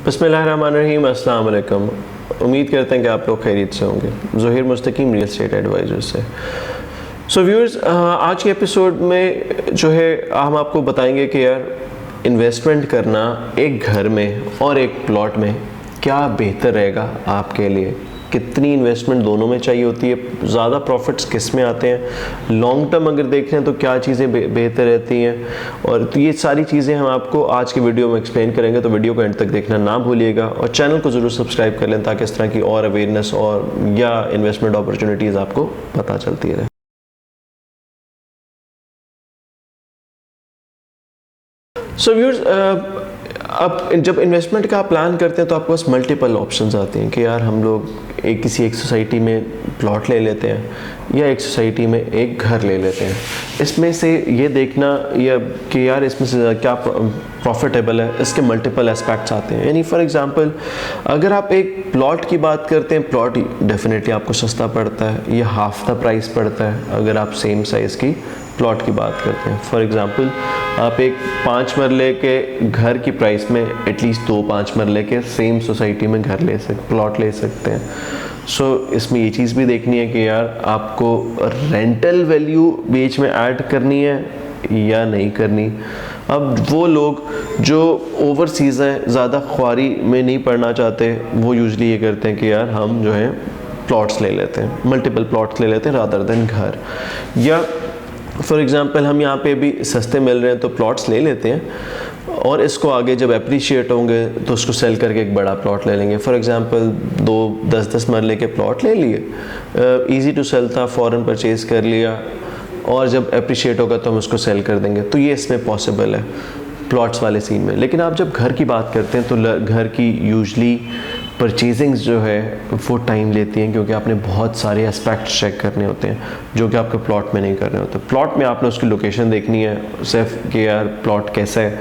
बिस्मिल्लाहिर्रहमानिर्रहीम, अस्सलाम वालेकुम। उम्मीद करते हैं कि आप लोग खैरियत से होंगे। ज़ोहिर मुस्तकीम रियल एस्टेट एडवाइज़र से। सो व्यूअर्स, आज के एपिसोड में जो है हम आपको बताएंगे कि यार इन्वेस्टमेंट करना एक घर में और एक प्लॉट में क्या बेहतर रहेगा आपके लिए, कितनी इन्वेस्टमेंट दोनों में चाहिए होती है, ज़्यादा प्रॉफिट्स किस में आते हैं, लॉन्ग टर्म अगर देख रहे हैं तो क्या चीज़ें बेहतर रहती हैं। और तो ये सारी चीज़ें हम आपको आज की वीडियो में एक्सप्लेन करेंगे, तो वीडियो को एंड तक देखना ना भूलिएगा और चैनल को ज़रूर सब्सक्राइब कर लें ताकि इस तरह की और अवेयरनेस और या इन्वेस्टमेंट अपॉर्चुनिटीज़ आपको पता चलती रहे। सो व्यूअर्स, अब जब इन्वेस्टमेंट का प्लान करते हैं तो आपके पास मल्टीपल ऑप्शंस आते हैं कि यार हम लोग किसी एक सोसाइटी में प्लॉट ले लेते हैं या एक सोसाइटी में एक घर ले लेते हैं। इसमें से ये देखना या कि यार इसमें से क्या प्रॉफिटेबल है, इसके मल्टीपल एस्पेक्ट्स आते हैं। यानी फॉर एग्जांपल अगर आप एक प्लॉट की बात करते हैं, प्लॉट डेफिनेटली आपको सस्ता पड़ता है, ये हाफ द प्राइस पड़ता है अगर आप सेम साइज़ की प्लॉट की बात करते हैं। फॉर एग्जांपल आप एक 5 मरले के घर की प्राइस में एटलीस्ट 2-5 मरले के सेम सोसाइटी में घर प्लॉट ले सकते हैं। सो इसमें ये चीज़ भी देखनी है कि यार आपको रेंटल वैल्यू बीच में ऐड करनी है या नहीं करनी। अब वो लोग जो ओवरसीज़ हैं, ज़्यादा ख्वारी में नहीं पड़ना चाहते, वो यूजली ये करते हैं कि यार हम जो है प्लॉट्स ले लेते हैं, मल्टीपल प्लॉट्स ले लेते हैं रादर देन घर। या फॉर एग्ज़ाम्पल हम यहाँ पे भी सस्ते मिल रहे हैं तो प्लॉट्स ले लेते हैं और इसको आगे जब अप्रिशिएट होंगे तो उसको सेल करके एक बड़ा प्लॉट ले लेंगे। फॉर एग्ज़ाम्पल 10-10 मरले के प्लॉट ले लिए, इजी टू सेल था, फ़ौरन परचेज़ कर लिया और जब अप्रिशिएट होगा तो हम उसको सेल कर देंगे। तो ये इसमें पॉसिबल है प्लॉट्स वाले सीन में। लेकिन आप जब घर की बात करते हैं तो घर की यूजली परचेजिंग्स जो है वो टाइम लेती हैं, क्योंकि आपने बहुत सारे एस्पेक्ट्स चेक करने होते हैं जो कि आपके प्लॉट में नहीं करने होते। प्लॉट में आपने उसकी लोकेशन देखनी है, सिर्फ कि यार प्लॉट कैसा है,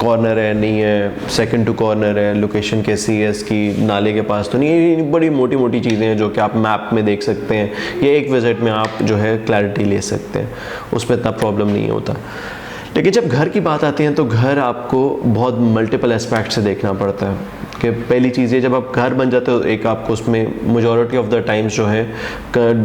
कॉर्नर है नहीं है, सेकंड टू कॉर्नर है, लोकेशन कैसी है इसकी, नाले के पास तो नहीं है। ये बड़ी मोटी मोटी चीज़ें हैं जो कि आप मैप में देख सकते हैं या एक विज़िट में आप जो है क्लैरिटी ले सकते हैं, उसमें इतना प्रॉब्लम नहीं होता। लेकिन जब घर की बात आती है तो घर आपको बहुत मल्टीपल एस्पेक्ट से देखना पड़ता है। कि पहली चीज़ ये, जब आप घर बन जाते हो एक आपको उसमें मेजॉरिटी ऑफ द टाइम्स जो है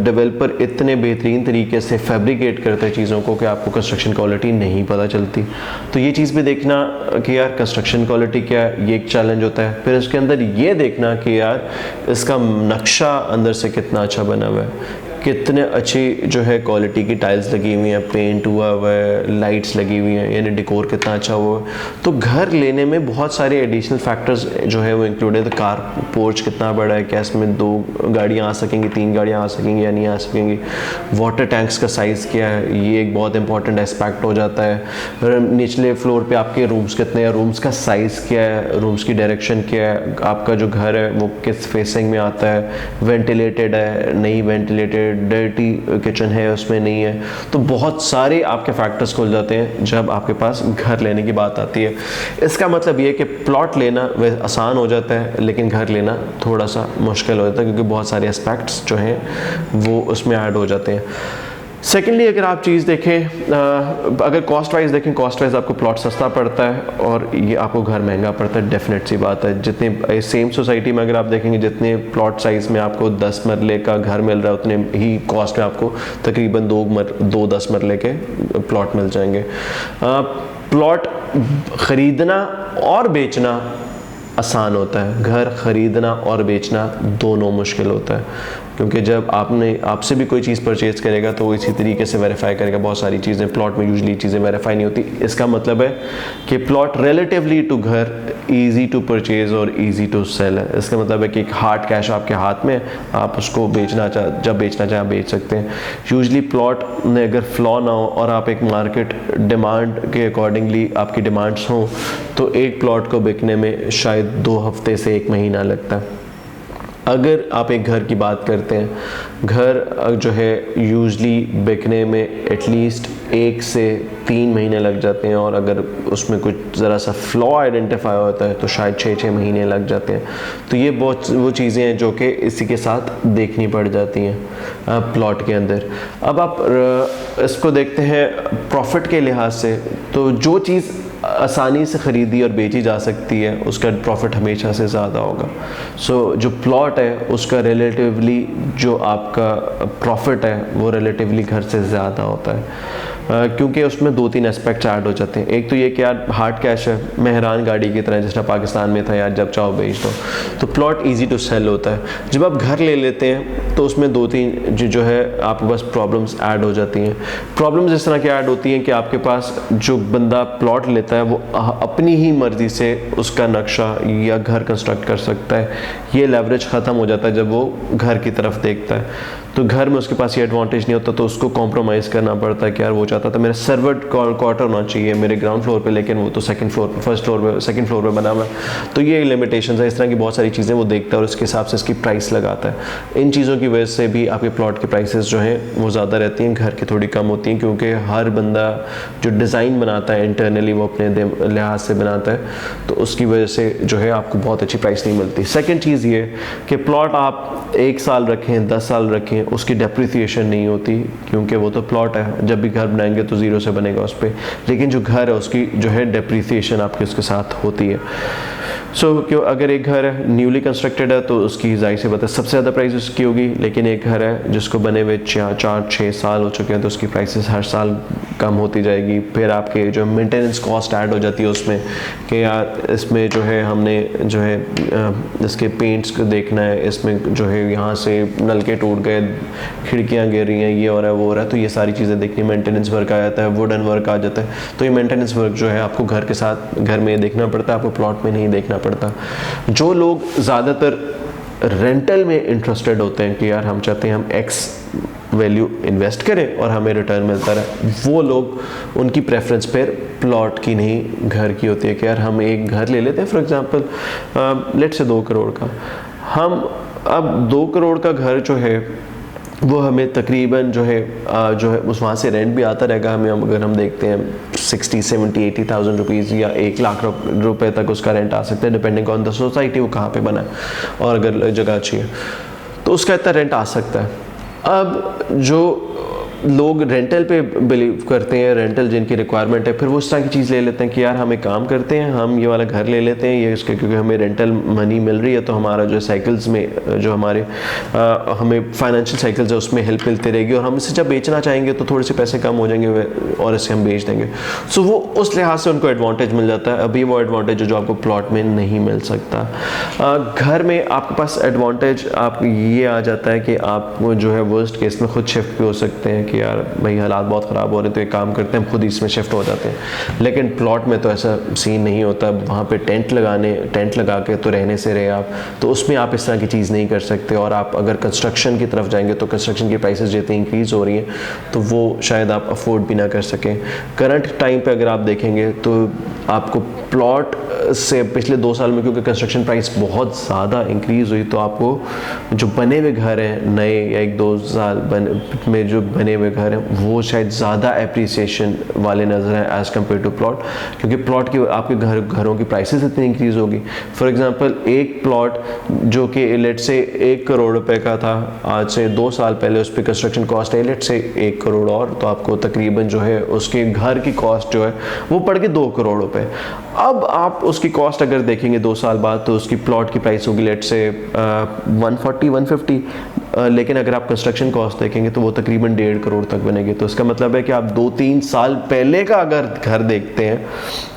डेवलपर इतने बेहतरीन तरीके से फैब्रिकेट करते हैं चीज़ों को कि आपको कंस्ट्रक्शन क्वालिटी नहीं पता चलती। तो ये चीज़ भी देखना कि यार कंस्ट्रक्शन क्वालिटी क्या है, ये एक चैलेंज होता है। फिर उसके अंदर ये देखना कि यार इसका नक्शा अंदर से कितना अच्छा बना हुआ है, कितने अच्छी जो है क्वालिटी की टाइल्स लगी हुई हैं, पेंट हुआ हुआ है, लाइट्स लगी हुई हैं, यानी डेकोर कितना अच्छा हुआ है। तो घर लेने में बहुत सारे एडिशनल फैक्टर्स जो है वो इंक्लूडेड है। कार पोर्च कितना बड़ा है, क्या इसमें 2 गाड़ियाँ आ सकेंगी, 3 गाड़ियाँ आ सकेंगी या नहीं आ सकेंगी, वाटर टैंक्स का साइज़ क्या है, ये एक बहुत इंपॉर्टेंट एस्पेक्ट हो जाता है। निचले फ्लोर पे आपके रूम्स कितने हैं, रूम्स का साइज़ क्या है, रूम्स की डायरेक्शन क्या है, आपका जो घर है वो किस फेसिंग में आता है, वेंटिलेटेड है नहीं वेंटिलेटेड, डर्टी किचन है उसमें नहीं है। तो बहुत सारे आपके फैक्टर्स खुल जाते हैं जब आपके पास घर लेने की बात आती है। इसका मतलब ये कि प्लॉट लेना वह आसान हो जाता है, लेकिन घर लेना थोड़ा सा मुश्किल हो जाता है, क्योंकि बहुत सारे एस्पेक्ट्स जो हैं वो उसमें ऐड हो जाते हैं। सेकेंडली अगर आप चीज़ देखें, अगर कॉस्ट वाइज देखें, कॉस्ट वाइज आपको प्लॉट सस्ता पड़ता है और ये आपको घर महंगा पड़ता है, डेफिनेट सी बात है। जितने सेम सोसाइटी में अगर आप देखेंगे, जितने प्लॉट साइज़ में आपको 10 मरले का घर मिल रहा है, उतने ही कॉस्ट में आपको तकरीबन 2-10 मरले के प्लॉट मिल जाएंगे। प्लॉट ख़रीदना और बेचना आसान होता है, घर ख़रीदना और बेचना दोनों मुश्किल होता है, क्योंकि जब आपसे भी कोई चीज़ परचेज़ करेगा तो वो इसी तरीके से वेरीफाई करेगा। बहुत सारी चीज़ें प्लॉट में यूजली चीज़ें वेरीफाई नहीं होती। इसका मतलब है कि प्लॉट रिलेटिवली टू घर इजी टू परचेज़ और इजी टू सेल है। इसका मतलब है कि एक हार्ड कैश आपके हाथ में, आप उसको जब बेचना चाहें बेच सकते हैं। यूजली प्लॉट में अगर फ्लॉ ना हो और आप एक मार्केट डिमांड के अकॉर्डिंगली आपकी डिमांड्स हों तो एक प्लॉट को बिकने में शायद 2 हफ्ते से 1 महीना लगता है। अगर आप एक घर की बात करते हैं, घर जो है यूजली बिकने में एटलीस्ट 1 से 3 महीने लग जाते हैं, और अगर उसमें कुछ ज़रा सा फ्लॉ आइडेंटिफाई होता है तो शायद 6-6 महीने लग जाते हैं। तो ये बहुत वो चीज़ें हैं जो कि इसी के साथ देखनी पड़ जाती हैं प्लॉट के अंदर। अब आप इसको देखते हैं प्रॉफिट के लिहाज से, तो जो चीज़ आसानी से ख़रीदी और बेची जा सकती है, उसका प्रॉफिट हमेशा से ज़्यादा होगा। सो जो प्लॉट है उसका रिलेटिवली जो आपका प्रॉफिट है वो रिलेटिवली घर से ज़्यादा होता है, क्योंकि उसमें 2-3 एस्पेक्ट्स ऐड हो जाते हैं। एक तो ये कि यार हार्ड कैश है, मेहरान गाड़ी की तरह, जिसना पाकिस्तान में था यार, जब चाहो बेच दो, तो प्लॉट इजी टू सेल होता है। जब आप घर ले लेते हैं तो उसमें 2-3 जो है आपके पास प्रॉब्लम्स ऐड हो जाती हैं। प्रॉब्लम्स इस तरह की ऐड होती हैं कि आपके पास जो बंदा प्लॉट लेता है वो अपनी ही मर्ज़ी से उसका नक्शा या घर कंस्ट्रक्ट कर सकता है। ये लेवरेज ख़त्म हो जाता है जब वो घर की तरफ देखता है। तो घर में उसके पास ये एडवांटेज नहीं होता, तो उसको कॉम्प्रोमाइज़ करना पड़ता है कि यार वो चाहता था मेरा सर्वर्ड क्वार्टर होना चाहिए मेरे ग्राउंड फ्लोर पे, लेकिन वो तो सेकंड फ्लोर पे, फर्स्ट फ्लोर पे, सेकंड फ्लोर पे बना हुआ है। तो ये लिमिटेशंस है, इस तरह की बहुत सारी चीज़ें वो देखता है और उसके हिसाब से इसकी प्राइस लगाता है। इन चीज़ों की वजह से भी आपके प्लॉट के प्राइसेस जो हैं वो ज़्यादा रहती हैं, घर की थोड़ी कम होती हैं, क्योंकि हर बंदा जो डिज़ाइन बनाता है इंटरनली वो अपने लिहाज से बनाता है, तो उसकी वजह से जो है आपको बहुत अच्छी प्राइस नहीं मिलती। सेकेंड चीज़ ये कि प्लॉट आप 1 साल रखें, 10 साल रखें, उसकी डेप्रिसिएशन नहीं होती, क्योंकि वो तो प्लॉट है, जब भी घर बनाएंगे तो ज़ीरो से बनेगा उस पर, लेकिन जो घर है उसकी जो है डेप्रिसिएशन आपके उसके साथ होती है। क्यों अगर एक घर न्यूली कंस्ट्रक्टेड है तो उसकी जाहिर सी बात है सबसे ज़्यादा प्राइस उसकी होगी, लेकिन एक घर है जिसको बने हुए 4-6 साल हो चुके हैं तो उसकी प्राइसेस हर साल कम होती जाएगी। फिर आपके जो मेंटेनेंस कॉस्ट ऐड हो जाती है उसमें, कि यार इसमें जो है हमने जो है इसके पेंट्स को देखना है, इसमें जो है यहाँ से नलके टूट गए, खिड़कियाँ गिर रही हैं, ये हो रहा है वो हो रहा है, तो ये सारी चीज़ें देखनी, मेंटेनेंस वर्क आ जाता है, वुडन वर्क आ जाता है। तो ये मेंटेनेंस वर्क जो है आपको घर के साथ घर में देखना पड़ता है, आपको प्लॉट में नहीं देखना पड़ता। जो लोग ज़्यादातर रेंटल में इंटरेस्टेड होते हैं कि यार हम चाहते हैं हम एक्स वैल्यू इन्वेस्ट करें और हमें रिटर्न मिलता रहे, वो लोग उनकी प्रेफरेंस पर प्लॉट की नहीं घर की होती है। कि यार हम एक घर ले लेते हैं फॉर एग्जांपल लेट से 2 करोड़ का, हम अब 2 करोड़ का घर जो है वो हमें तकरीबन जो है उस वहाँ से रेंट भी आता रहेगा हमें, अगर हम देखते हैं 60, 70, 80,000 रुपीज़ या 1 लाख रुपए तक उसका रेंट आ सकता है, डिपेंडिंग ऑन द सोसाइटी वो कहाँ पे बना है, और अगर जगह अच्छी है तो उसका इतना रेंट आ सकता है। अब जो लोग रेंटल पे बिलीव करते हैं, रेंटल जिनकी रिक्वायरमेंट है, फिर वो इस तरह की चीज़ ले लेते हैं कि यार हम एक काम करते हैं, हम ये वाला घर ले लेते हैं, ये इसके क्योंकि हमें रेंटल मनी मिल रही है तो हमारा जो साइकिल्स में जो हमारे हमें फाइनेंशियल साइकिल्स है उसमें हेल्प मिलती रहेगी, और हम इसे जब बेचना चाहेंगे तो थोड़े से पैसे कम हो जाएंगे और इसे हम बेच देंगे। सो वो उस लिहाज से उनको एडवांटेज मिल जाता है। अभी वो एडवांटेज जो आपको प्लॉट में नहीं मिल सकता। घर में आपके पास एडवांटेज आप ये आ जाता है कि आप जो है वर्स्ट केस में खुद शिफ्ट भी हो सकते हैं कि यार भाई हालात बहुत ख़राब हो रहे तो एक काम करते हैं हम खुद इसमें शिफ्ट हो जाते हैं। लेकिन प्लॉट में तो ऐसा सीन नहीं होता, वहाँ पे टेंट लगा के तो रहने से रहे आप, तो उसमें आप इस तरह की चीज़ नहीं कर सकते। और आप अगर कंस्ट्रक्शन की तरफ जाएंगे तो कंस्ट्रक्शन की प्राइसेस जितनी इंक्रीज़ हो रही हैं तो वो शायद आप अफोर्ड भी ना कर सकें। करंट टाइम पे अगर आप देखेंगे तो आपको प्लॉट से पिछले 2 साल में क्योंकि कंस्ट्रक्शन प्राइस बहुत ज़्यादा इंक्रीज़ हुई, तो आपको जो बने हुए घर हैं नए या 1-2 साल में जो बने हुए घर हैं वो शायद ज़्यादा एप्रिसिएशन वाले नज़र हैं एज़ कम्पेयर टू प्लॉट, क्योंकि प्लॉट की आपके घरों की प्राइसेस इतनी इंक्रीज़ होगी। फॉर एग्जांपल एक प्लॉट जो कि लेट से 1 करोड़ रुपए का था आज से 2 साल पहले, उस पर कंस्ट्रक्शन कॉस्ट है लेट से 1 करोड़, और तो आपको तकरीबन जो है उसके घर की कॉस्ट जो है वो पड़ के 2 करोड़ रुपए। अब आप उसकी कॉस्ट अगर देखेंगे 2 साल बाद तो उसकी प्लॉट की प्राइस होगी लेट से 140-150, लेकिन अगर आप कंस्ट्रक्शन कॉस्ट देखेंगे तो वो तकरीबन 1.5 करोड़ तक बनेगी। तो इसका मतलब है कि आप 2-3 साल पहले का अगर घर देखते हैं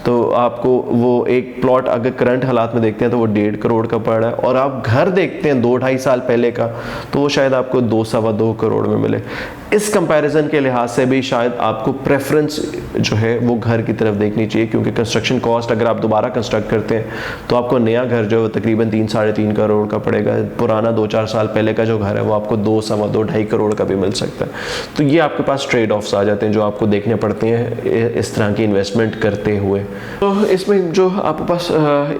तो आपको वो एक प्लॉट अगर करंट हालात में देखते हैं तो वो 1.5 करोड़ का पड़ रहा है, और आप घर देखते हैं 2-2.5 साल पहले का तो वो शायद आपको 2-2.25 करोड़ में मिले। इस कंपैरिजन के लिहाज से भी शायद आपको प्रेफरेंस जो है वो घर की तरफ देखनी चाहिए, क्योंकि कंस्ट्रक्शन कॉस्ट अगर आप दोबारा कंस्ट्रक्ट करते हैं तो आपको नया घर जो है वो तकरीबन 3-3.5 करोड़ का पड़ेगा, पुराना 2-4 साल पहले का जो घर है वो आपको 2-2.5 करोड़ का भी मिल सकता है। तो ये आपके पास ट्रेड ऑफ्स आ जाते हैं जो आपको देखने पड़ते हैं इस तरह की इन्वेस्टमेंट करते हुए। तो इसमें जो आपके पास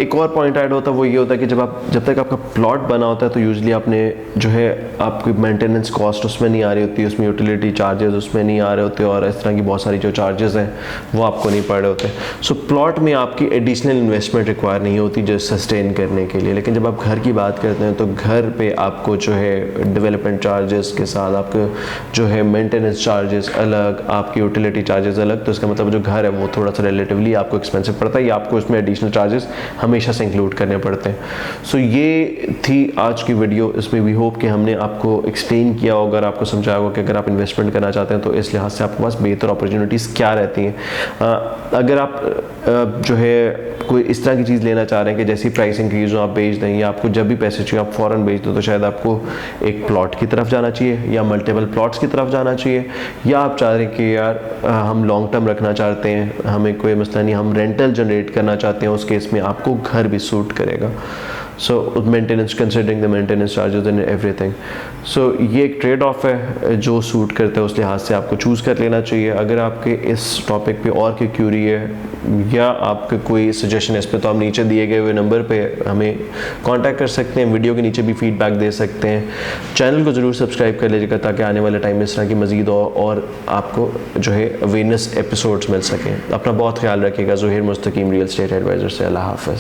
एक और पॉइंट ऐड होता है वो ये होता है कि जब तक आपका प्लॉट बना होता है तो यूजली आपने जो है आपकी मेंटेनेंस कॉस्ट उसमें नहीं आ रही होती, उसमें यूटिलिटी चार्जेस उसमें नहीं आ रहे होते और इस तरह की बहुत सारी जो चार्जेस हैं वो आपको नहीं पड़ रहे होते। सो प्लॉट में आपकी एडिशनल इन्वेस्टमेंट रिक्वायर नहीं होती जो सस्टेन करने के लिए। लेकिन जब आप घर की बात करते हैं तो घर पे आपको जो है डेवलपमेंट चार्जेस के साथ आपको जो है मेंटेनेंस चार्जेस अलग, आपकी यूटिलिटी चार्जेस अलग, तो इसका मतलब जो घर है वो थोड़ा सा रिलेटिवली आपको एक्सपेंसिव पड़ता है या आपको इसमें एडिशनल चार्जेस हमेशा से इंक्लूड करने पड़ते हैं। सो ये थी आज की वीडियो। इसमें वी होप कि हमने आपको एक्सप्लेन किया होगा और आपको समझाया होगा कि अगर आप इन्वेस्टमेंट करना चाहते हैं तो इस लिहाज से आपके पास बेहतर अपॉर्चुनिटीज़ क्या रहती हैं। अगर आप जो है कोई इस तरह की चीज़ लेना चाह रहे हैं कि जैसी प्राइस इंक्रीज हो आप बेच दें या आपको जब भी पैसे चाहिए आप फ़ौरन बेच दो, तो शायद आपको एक प्लॉट की तरफ जाना चाहिए या मल्टीपल प्लॉट्स की तरफ जाना चाहिए, या आप चाह रहे हैं कि यार हम लॉन्ग टर्म रखना चाहते हैं, हमें कोई मसला नहीं, हम रेंटल जनरेट करना चाहते हैं, उस केस में आपको घर भी सूट करेगा। So maintenance, considering the maintenance charges and everything. So ये एक ट्रेड ऑफ है जो सूट करता है, उस लिहाज से आपको चूज़ कर लेना चाहिए। अगर आपके इस टॉपिक पे और कोई क्यूरी है या आपके कोई सजेशन है इस पे, तो आप नीचे दिए गए हुए नंबर पे हमें कांटेक्ट कर सकते हैं, वीडियो के नीचे भी फीडबैक दे सकते हैं। चैनल को ज़रूर सब्सक्राइब कर लीजिएगा ताकि आने वाले टाइम में इस तरह की मज़ीद और आपको जो है अवेयरनेस एपिसोड्स मिल सकें। अपना बहुत ख्याल रखिएगा। ज़ुहैर मुस्तकीम, रियल एस्टेट एडवाइज़र से। अल्लाह हाफ़िज़।